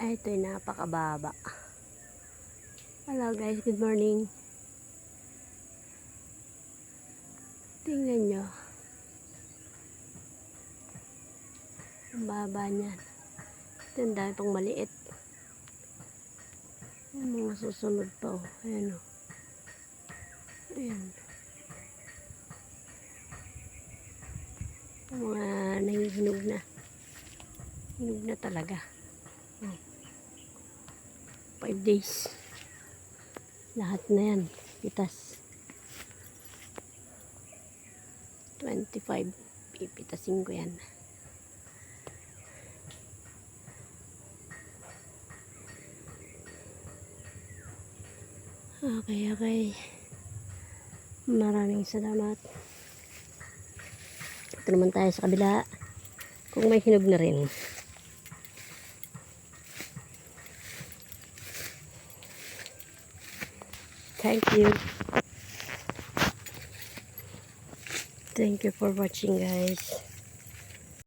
Ay, ito'y napakababa. Hello guys, good morning. Tingnan nyo. Ang baba niyan. Ito yung dami pang maliit. Yung mga susunod pa. Oh. Ayan o. Ayan. Yung mga nangihinog na. Hinog na talaga. Oh. 5 days. Lahat na yan. Pitas. 25. Pipitasin ko yan. Okay. Maraming salamat. Ito naman tayo sa kabila. Kung may hinog na rin. Thank you. Thank you for watching, guys.